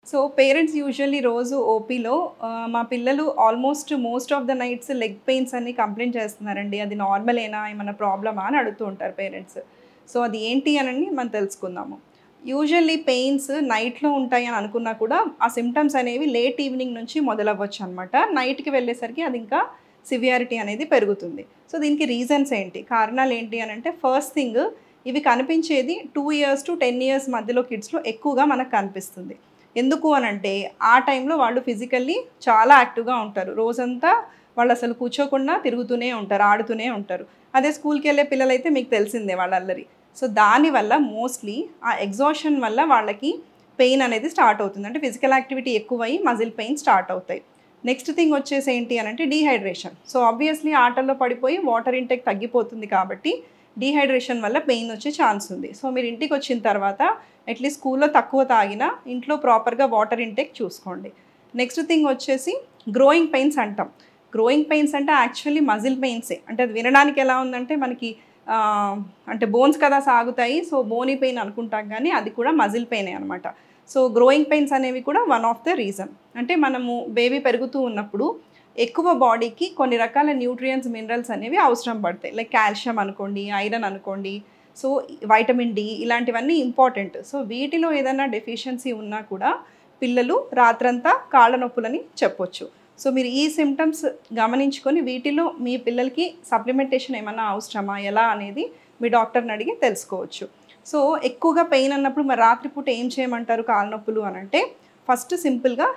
So parents usually రోజు ఓపీలో మా పిల్లలు almost most of the nights leg pains అని కంప్లైంట్ చేస్తున్నారండి. అది నార్మలేనా? ఏమన్నా ప్రాబ్లమా? అని అడుగుతూ ఉంటారు పేరెంట్స్. సో అది ఏంటి అనని మనం తెలుసుకుందాము. యూజువల్లీ పెయిన్స్ నైట్‌లో ఉంటాయి అని అనుకున్నా కూడా ఆ సింప్టమ్స్ అనేవి లేట్ ఈవినింగ్ నుంచి మొదలవ్వొచ్చనమాట. నైట్‌కి వెళ్ళేసరికి అది ఇంకా సివియారిటీ అనేది పెరుగుతుంది. సో దీనికి రీజన్స్ ఏంటి? కారణాలేంటి అనంటే ఫస్ట్ థింగ్ ఇవి కనిపించేది 2 ఇయర్స్ టు 10 ఇయర్స్ మధ్యలో కిడ్స్‌లో ఎక్కువగా మనకు కనిపిస్తుంది. ఎందుకు అనంటే ఆ టైంలో వాళ్ళు ఫిజికల్లీ చాలా యాక్టివ్‌గా ఉంటారు. రోజంతా వాళ్ళసలు కూర్చోకుండా తిరుగుతూనే ఉంటారు, ఆడుతూనే ఉంటారు. అదే స్కూల్‌కెళ్ళే పిల్లలైతే మీకు తెలిసిందే వాళ్ళ అల్లరి. సో దానివల్ల మోస్ట్‌లీ ఆ ఎగ్జాషన్ వల్ల వాళ్ళకి పెయిన్ అనేది స్టార్ట్ అవుతుంది. అంటే ఫిజికల్ యాక్టివిటీ ఎక్కువయ్యి మజిల్ పెయిన్ స్టార్ట్ అవుతాయి. నెక్స్ట్ థింగ్ వచ్చేసి ఏంటి అనంటే డీహైడ్రేషన్. సో ఆబ్వియస్‌లీ ఆటల్లో పడిపోయి వాటర్ ఇంటేక్ తగ్గిపోతుంది కాబట్టి డీహైడ్రేషన్ వల్ల పెయిన్ వచ్చే ఛాన్స్ ఉంది. సో మీరు ఇంటికొచ్చిన తర్వాత అట్‌లీస్ట్ స్కూల్‌లో తక్కువ తాగినా ఇంట్లో ప్రాపర్‌గా వాటర్ ఇంటేక్ చూసుకోండి. నెక్స్ట్ థింగ్ వచ్చేసి గ్రోయింగ్ పెయిన్స్ అంటాం. గ్రోయింగ్ పెయిన్స్ అంటే యాక్చువల్లీ మజిల్ పెయిన్సే. అంటే అది వినడానికి ఎలా ఉందంటే మనకి అంటే బోన్స్ కదా సాగుతాయి. సో బోనీ పెయిన్ అనుకుంటాం కానీ అది కూడా మజిల్ పెయినే అనమాట. సో గ్రోయింగ్ పెయిన్స్ అనేవి కూడా వన్ ఆఫ్ ద రీజన్. అంటే మనము బేబీ పెరుగుతూ ఉన్నప్పుడు ఎక్కువ బాడీకి కొన్ని రకాల న్యూట్రియంట్స్, మినరల్స్ అనేవి అవసరం పడతాయి. లైక్ కాల్షియం అనుకోండి, ఐరన్ అనుకోండి. సో వైటమిన్ డి ఇలాంటివన్నీ ఇంపార్టెంట్. సో వీటిలో ఏదైనా డెఫిషియన్సీ ఉన్నా కూడా పిల్లలు రాత్రంతా కాళ్ళ నొప్పులని చెప్పొచ్చు. సో మీరు ఈ సింప్టమ్స్ గమనించుకొని వీటిలో మీ పిల్లలకి సప్లిమెంటేషన్ ఏమన్నా అవసరమా? ఎలా అనేది మీ డాక్టర్‌ని అడిగి తెలుసుకోవచ్చు. సో ఎక్కువగా పెయిన్ అన్నప్పుడు మరి రాత్రిపూట ఏం చేయమంటారు కాళ్ళ నొప్పులు అనంటే ఫస్ట్ సింపుల్‌గా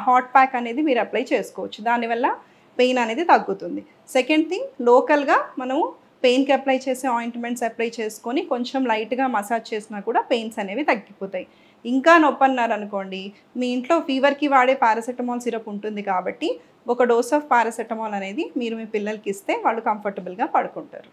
హాట్ ప్యాక్ అనేది మీరు అప్లై చేసుకోవచ్చు. దానివల్ల పెయిన్ అనేది తగ్గుతుంది. సెకండ్ థింగ్ లోకల్‌గా మనము పెయిన్‌కి అప్లై చేసే ఆయింట్మెంట్స్ అప్లై చేసుకొని కొంచెం లైట్‌గా మసాజ్ చేసినా కూడా పెయిన్స్ అనేవి తగ్గిపోతాయి. ఇంకా నొప్పన్నారనుకోండి, మీ ఇంట్లో ఫీవర్‌కి వాడే పారాసెటమాల్ సిరప్ ఉంటుంది కాబట్టి ఒక డోస్ ఆఫ్ పారాసెటమాల్ అనేది మీరు మీ పిల్లలకి ఇస్తే వాళ్ళు కంఫర్టబుల్‌గా పడుకుంటారు.